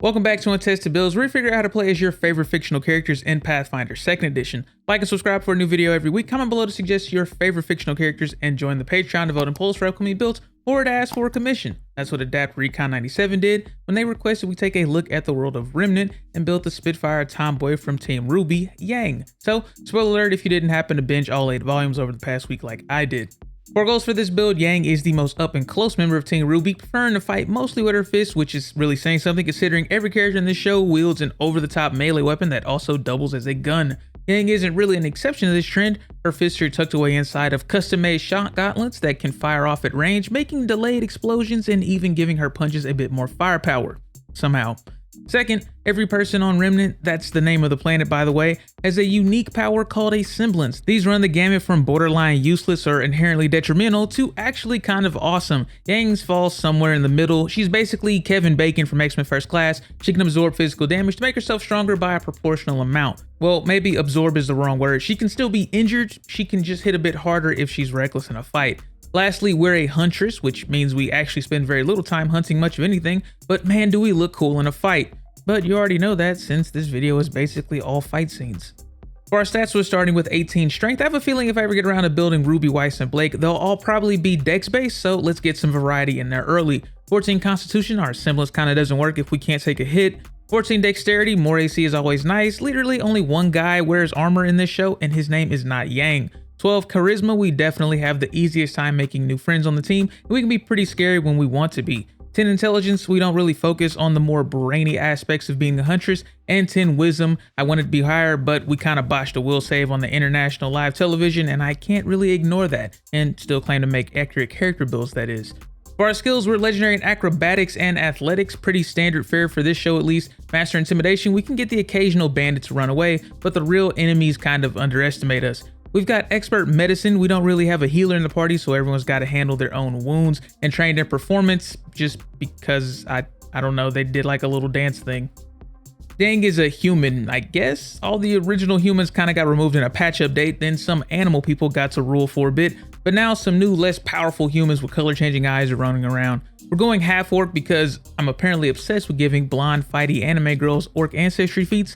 Welcome back to Untested Builds, where we figure out how to play as your favorite fictional characters in Pathfinder 2nd Edition. Like and subscribe for a new video every week. Comment below to suggest your favorite fictional characters and join the Patreon to vote and polls for upcoming builds or to ask for a commission. That's what Adapt Recon 97 did when they requested we take a look at the world of Remnant and build the Spitfire tomboy from Team RWBY, Yang. So, spoiler alert if you didn't happen to binge all 8 volumes over the past week like I did. For goals for this build, Yang is the most up and close member of Team RWBY, preferring to fight mostly with her fists, which is really saying something considering every character in this show wields an over-the-top melee weapon that also doubles as a gun. Yang isn't really an exception to this trend. Her fists are tucked away inside of custom-made shot gauntlets that can fire off at range, making delayed explosions and even giving her punches a bit more firepower. Somehow. Second, every person on Remnant, that's the name of the planet by the way, has a unique power called a semblance. These run the gamut from borderline useless or inherently detrimental to actually kind of awesome. Yang's falls somewhere in the middle. She's basically Kevin Bacon from X-Men First Class. She can absorb physical damage to make herself stronger by a proportional amount. Well, maybe absorb is the wrong word. She can still be injured. She can just hit a bit harder if she's reckless in a fight. Lastly, we're a huntress, which means we actually spend very little time hunting much of anything, but man do we look cool in a fight. But you already know that since this video is basically all fight scenes. For our stats, we're starting with 18 strength. I have a feeling if I ever get around to building Ruby, Weiss, and Blake, they'll all probably be dex based, so let's get some variety in there early. 14 constitution, our semblance kind of doesn't work if we can't take a hit. 14 dexterity, more AC is always nice. Literally only one guy wears armor in this show, and his name is not Yang. 12 charisma, we definitely have the easiest time making new friends on the team, and we can be pretty scary when we want to be. 10 intelligence, we don't really focus on the more brainy aspects of being a huntress, and 10 wisdom, I wanted to be higher, but we kind of botched a will save on the international live television, and I can't really ignore that, and still claim to make accurate character builds, that is. For our skills, we're legendary in acrobatics and athletics, pretty standard fare for this show at least. Master intimidation, we can get the occasional bandit to run away, but the real enemies kind of underestimate us. We've got expert medicine. We don't really have a healer in the party, so everyone's got to handle their own wounds, and trained in performance just because I don't know, they did like a little dance thing. Yang is a human, I guess. All the original humans kind of got removed in a patch update, then some animal people got to rule for a bit, but now some new, less powerful humans with color-changing eyes are running around. We're going half orc because I'm apparently obsessed with giving blonde, fighty anime girls orc ancestry feats.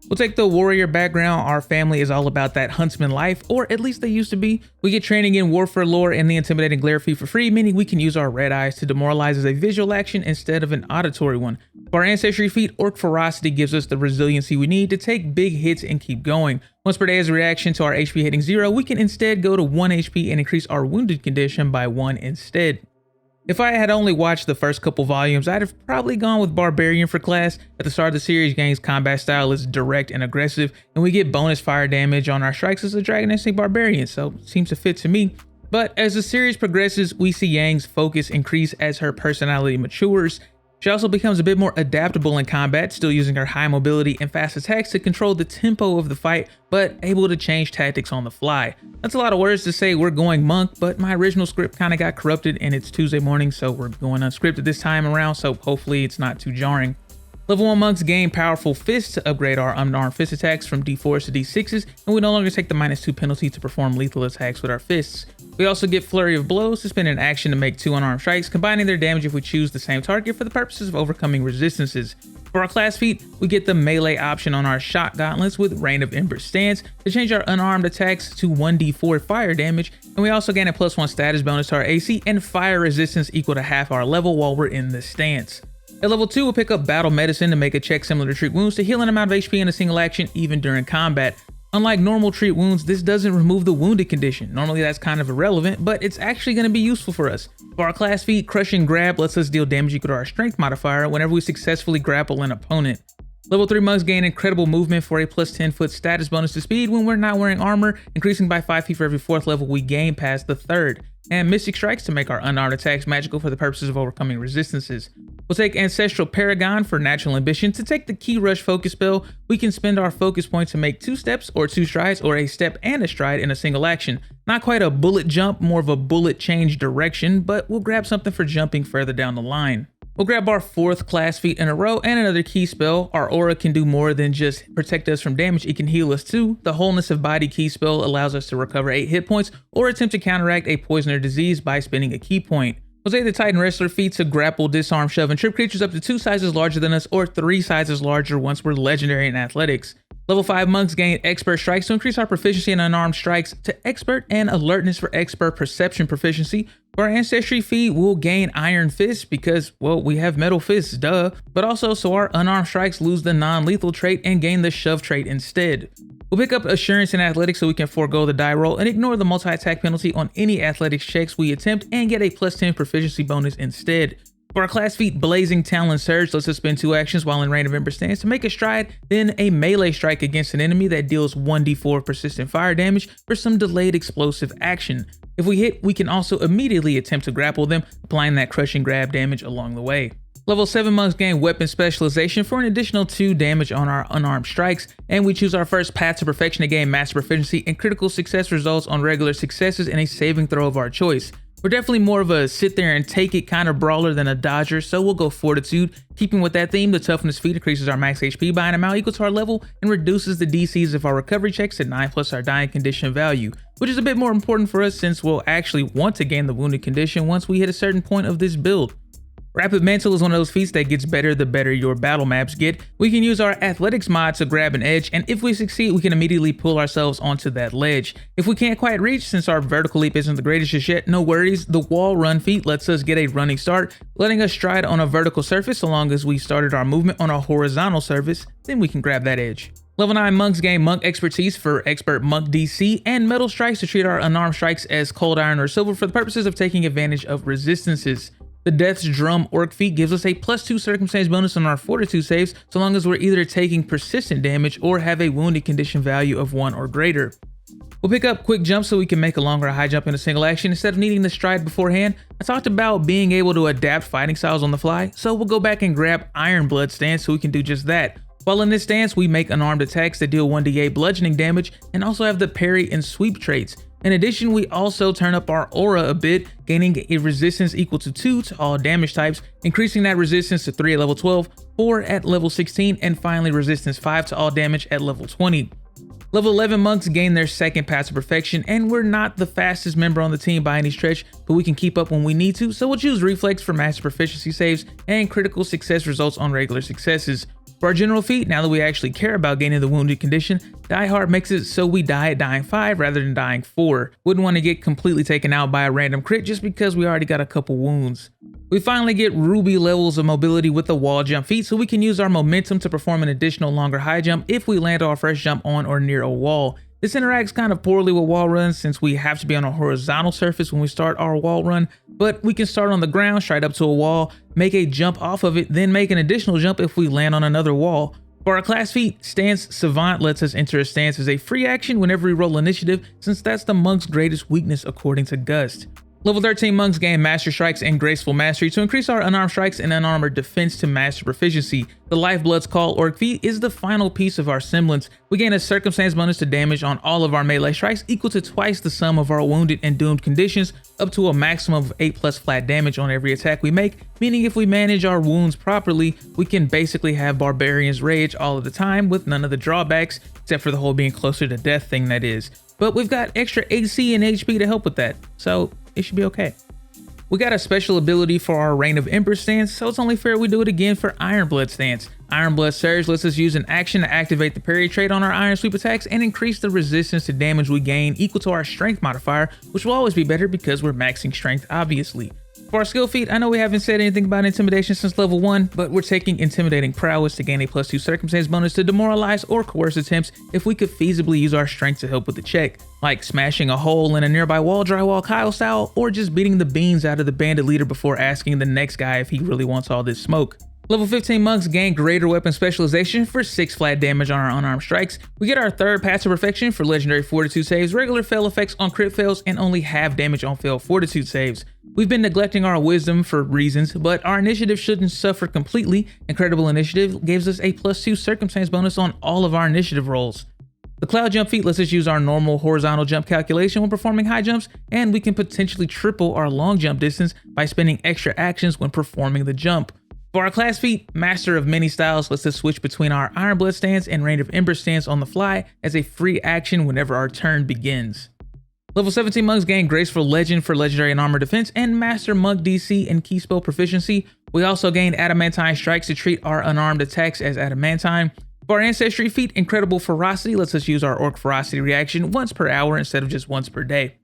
We'll take the warrior background. Our family is all about that huntsman life, or at least they used to be. We get training in warfare lore and the intimidating glare feat for free, meaning we can use our red eyes to demoralize as a visual action instead of an auditory one. For our ancestry feat, orc ferocity gives us the resiliency we need to take big hits and keep going. Once per day as a reaction to our HP hitting 0, we can instead go to 1 HP and increase our wounded condition by 1 instead. If I had only watched the first couple volumes, I'd have probably gone with Barbarian for class. At the start of the series, Yang's combat style is direct and aggressive, and we get bonus fire damage on our strikes as a Dragon Instinct Barbarian, so seems to fit to me. But as the series progresses, we see Yang's focus increase as her personality matures. She also becomes a bit more adaptable in combat, still using her high mobility and fast attacks to control the tempo of the fight, but able to change tactics on the fly. That's a lot of words to say we're going monk, but my original script kind of got corrupted and it's Tuesday morning, so we're going unscripted this time around, so hopefully it's not too jarring. Level 1 monks gain powerful fists to upgrade our unarmed fist attacks from D4s to D6s, and we no longer take the -2 penalty to perform lethal attacks with our fists. We also get flurry of blows to spend an action to make 2 unarmed strikes, combining their damage if we choose the same target for the purposes of overcoming resistances. For our class feat, we get the melee option on our shot gauntlets with Reign of Ember stance to change our unarmed attacks to 1d4 fire damage, and we also gain a +1 status bonus to our AC and fire resistance equal to half our level while we're in this stance. At level 2, we'll pick up Battle Medicine to make a check similar to Treat Wounds to heal an amount of HP in a single action, even during combat. Unlike normal Treat Wounds, this doesn't remove the wounded condition. Normally that's kind of irrelevant, but it's actually going to be useful for us. For our class feat, Crush and Grab lets us deal damage equal to our strength modifier whenever we successfully grapple an opponent. Level 3 monks gain incredible movement for a +10 foot status bonus to speed when we're not wearing armor, increasing by 5 feet for every 4th level we gain past the 3rd. And Mystic Strikes to make our unarmed attacks magical for the purposes of overcoming resistances. We'll take Ancestral Paragon for natural ambition. To take the Key Rush focus spell, we can spend our focus point to make 2 steps or 2 strides, or a step and a stride in a single action. Not quite a bullet jump, more of a bullet change direction, but we'll grab something for jumping further down the line. We'll grab our 4th class feat in a row and another key spell. Our aura can do more than just protect us from damage, it can heal us too. The Wholeness of Body key spell allows us to recover 8 hit points or attempt to counteract a poison or disease by spending a key point. Jose the Titan Wrestler feat to grapple, disarm, shove, and trip creatures up to 2 sizes larger than us or 3 sizes larger once we're legendary in athletics. Level 5 monks gain expert strikes to increase our proficiency in unarmed strikes to expert and alertness for expert perception proficiency. For our ancestry feat, we'll gain iron fists because, well, we have metal fists, duh. But also so our unarmed strikes lose the non-lethal trait and gain the shove trait instead. We'll pick up assurance in athletics so we can forego the die roll and ignore the multi-attack penalty on any athletics checks we attempt and get a +10 proficiency bonus instead. For our class feat, Blazing Talon Surge lets us spend 2 actions while in range of Ember stance to make a stride, then a melee strike against an enemy that deals 1d4 persistent fire damage for some delayed explosive action. If we hit, we can also immediately attempt to grapple them, applying that crushing grab damage along the way. Level 7 monks gain weapon specialization for an additional 2 damage on our unarmed strikes, and we choose our first path to perfection to gain master proficiency and critical success results on regular successes in a saving throw of our choice. We're definitely more of a sit there and take it kind of brawler than a dodger, so we'll go fortitude. Keeping with that theme, the toughness feat increases our max HP by an amount equal to our level and reduces the DCs of our recovery checks to 9 plus our dying condition value, which is a bit more important for us since we'll actually want to gain the wounded condition once we hit a certain point of this build. Rapid Mantle is one of those feats that gets better the better your battle maps get. We can use our athletics mod to grab an edge, and if we succeed, we can immediately pull ourselves onto that ledge. If we can't quite reach, since our vertical leap isn't the greatest just yet, no worries. The wall run feat lets us get a running start, letting us stride on a vertical surface so long as we started our movement on a horizontal surface, then we can grab that edge. Level 9 monks gain monk expertise for expert monk DC and metal strikes to treat our unarmed strikes as cold iron or silver for the purposes of taking advantage of resistances. The Death's Drum Orc feat gives us a +2 circumstance bonus on our fortitude saves so long as we're either taking persistent damage or have a wounded condition value of 1 or greater. We'll pick up quick jump so we can make a longer high jump in a single action instead of needing the stride beforehand. I talked about being able to adapt fighting styles on the fly, so we'll go back and grab Iron Blood stance so we can do just that. While in this stance, we make unarmed attacks that deal 1d8 bludgeoning damage and also have the parry and sweep traits. In addition, we also turn up our aura a bit, gaining a resistance equal to 2 to all damage types, increasing that resistance to 3 at level 12, 4 at level 16, and finally resistance 5 to all damage at level 20. Level 11 monks gain their second path to perfection, and we're not the fastest member on the team by any stretch, but we can keep up when we need to, so we'll choose reflex for master proficiency saves and critical success results on regular successes. For our general feat, now that we actually care about gaining the wounded condition, Die Hard makes it so we die at dying 5 rather than dying 4. Wouldn't want to get completely taken out by a random crit just because we already got a couple wounds. We finally get RWBY levels of mobility with the wall jump feat, so we can use our momentum to perform an additional longer high jump if we land our first jump on or near a wall. This interacts kind of poorly with wall runs since we have to be on a horizontal surface when we start our wall run, but we can start on the ground, straight up to a wall, make a jump off of it, then make an additional jump if we land on another wall. For our class feat, Stance Savant lets us enter a stance as a free action whenever we roll initiative, since that's the monk's greatest weakness according to Gust. Level 13 monks gain Master Strikes and Graceful Mastery to increase our unarmed strikes and unarmored defense to master proficiency. The Lifeblood's Call Orc feat is the final piece of our semblance. We gain a circumstance bonus to damage on all of our melee strikes equal to twice the sum of our wounded and doomed conditions, up to a maximum of 8 plus flat damage on every attack we make, meaning if we manage our wounds properly, we can basically have Barbarian's Rage all of the time with none of the drawbacks, except for the whole being closer to death thing that is. But we've got extra AC and HP to help with that, so it should be okay. We got a special ability for our Reign of Ember stance, so it's only fair we do it again for Iron Blood stance. Iron Blood Surge lets us use an action to activate the parry trait on our Iron Sweep attacks and increase the resistance to damage we gain equal to our Strength modifier, which will always be better because we're maxing Strength, obviously. For our skill feat, I know we haven't said anything about Intimidation since level 1, but we're taking Intimidating Prowess to gain a +2 circumstance bonus to demoralize or coerce attempts if we could feasibly use our strength to help with the check, like smashing a hole in a nearby wall drywall Kyle style, or just beating the beans out of the bandit leader before asking the next guy if he really wants all this smoke. Level 15 monks gain greater weapon specialization for 6 flat damage on our unarmed strikes. We get our third path to perfection for legendary fortitude saves, regular fail effects on crit fails, and only half damage on failed fortitude saves. We've been neglecting our wisdom for reasons, but our initiative shouldn't suffer completely. Incredible Initiative gives us a +2 circumstance bonus on all of our initiative rolls. The Cloud Jump feat lets us use our normal horizontal jump calculation when performing high jumps, and we can potentially triple our long jump distance by spending extra actions when performing the jump. For our class feat, Master of Many Styles lets us switch between our Iron Blood stance and Reign of Ember stance on the fly as a free action whenever our turn begins. Level 17 monks gain Graceful Legend for legendary and armor defense and Master Monk DC and key spell proficiency. We also gained Adamantine Strikes to treat our unarmed attacks as adamantine. For our Ancestry feat, Incredible Ferocity lets us use our Orc Ferocity reaction once per hour instead of just once per day.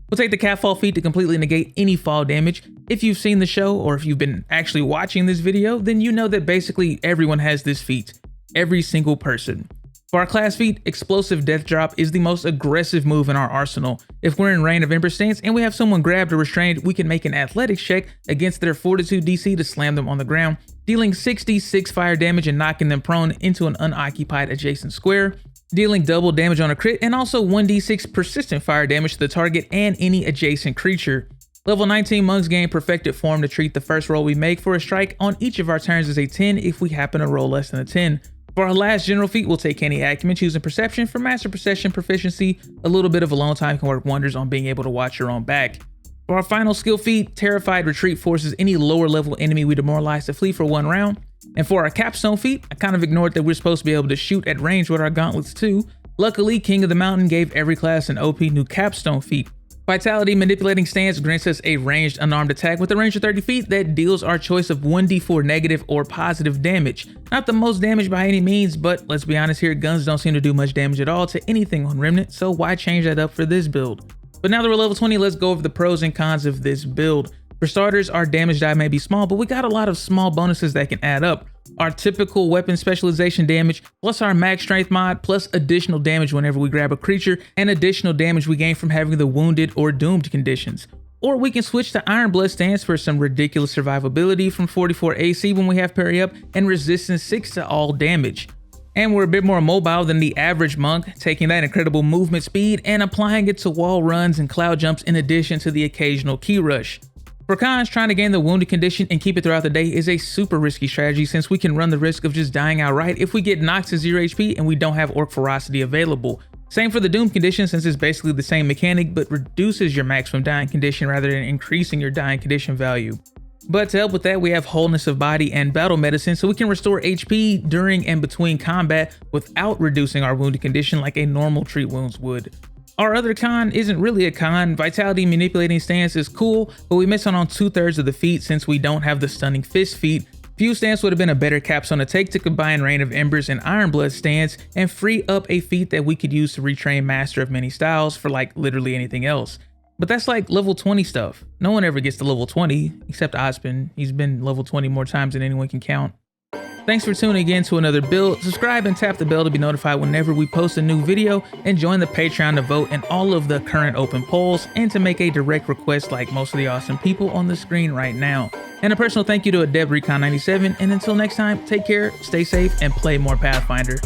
We'll take the Catfall feat to completely negate any fall damage. If you've seen the show or if you've been actually watching this video, then you know that basically everyone has this feat. Every single person. For our class feat, Explosive Death Drop is the most aggressive move in our arsenal. If we're in Reign of Ember stance and we have someone grabbed or restrained, we can make an athletics check against their Fortitude DC to slam them on the ground, dealing 66 fire damage and knocking them prone into an unoccupied adjacent square, dealing double damage on a crit and also 1d6 persistent fire damage to the target and any adjacent creature. Level 19 monks gain Perfected Form to treat the first roll we make for a strike on each of our turns as a 10 if we happen to roll less than a 10. For our last general feat, we'll take Canny Acumen, choosing Perception for Master Perception proficiency. A little bit of alone time can work wonders on being able to watch your own back. For our final skill feat, Terrified Retreat forces any lower level enemy we demoralize to flee for 1 round. And for our capstone feat, I kind of ignored that we're supposed to be able to shoot at range with our gauntlets too. Luckily, King of the Mountain gave every class an OP new capstone feat. Vitality Manipulating Stance grants us a ranged unarmed attack with a range of 30 feet that deals our choice of 1d4 negative or positive damage. Not the most damage by any means, but let's be honest here, guns don't seem to do much damage at all to anything on Remnant, so why change that up for this build? But now that we're level 20, let's go over the pros and cons of this build. For starters, our damage die may be small, but we got a lot of small bonuses that can add up. Our typical weapon specialization damage, plus our max strength mod, plus additional damage whenever we grab a creature, and additional damage we gain from having the wounded or doomed conditions. Or we can switch to Iron Blood stance for some ridiculous survivability from 44 AC when we have parry up, and resistance 6 to all damage. And we're a bit more mobile than the average monk, taking that incredible movement speed and applying it to wall runs and cloud jumps in addition to the occasional key rush. For cons, trying to gain the wounded condition and keep it throughout the day is a super risky strategy since we can run the risk of just dying outright if we get knocked to 0 HP and we don't have Orc Ferocity available. Same for the Doom condition since it's basically the same mechanic but reduces your maximum dying condition rather than increasing your dying condition value. But to help with that, we have Wholeness of Body and Battle Medicine so we can restore HP during and between combat without reducing our wounded condition like a normal treat wounds would. Our other con isn't really a con. Vitality Manipulating Stance is cool, but we miss out on 2/3 of the feat since we don't have the Stunning Fist feat. Fuse Stance would have been a better capstone to take to combine Reign of Embers and Iron Blood stance and free up a feat that we could use to retrain Master of Many Styles for like literally anything else. But that's like level 20 stuff. No one ever gets to level 20, except Ozpin. He's been level 20 more times than anyone can count. Thanks for tuning in to another build. Subscribe and tap the bell to be notified whenever we post a new video, and join the Patreon to vote in all of the current open polls and to make a direct request like most of the awesome people on the screen right now. And a personal thank you to Adeb Recon 97, and until next time, take care, stay safe, and play more Pathfinder.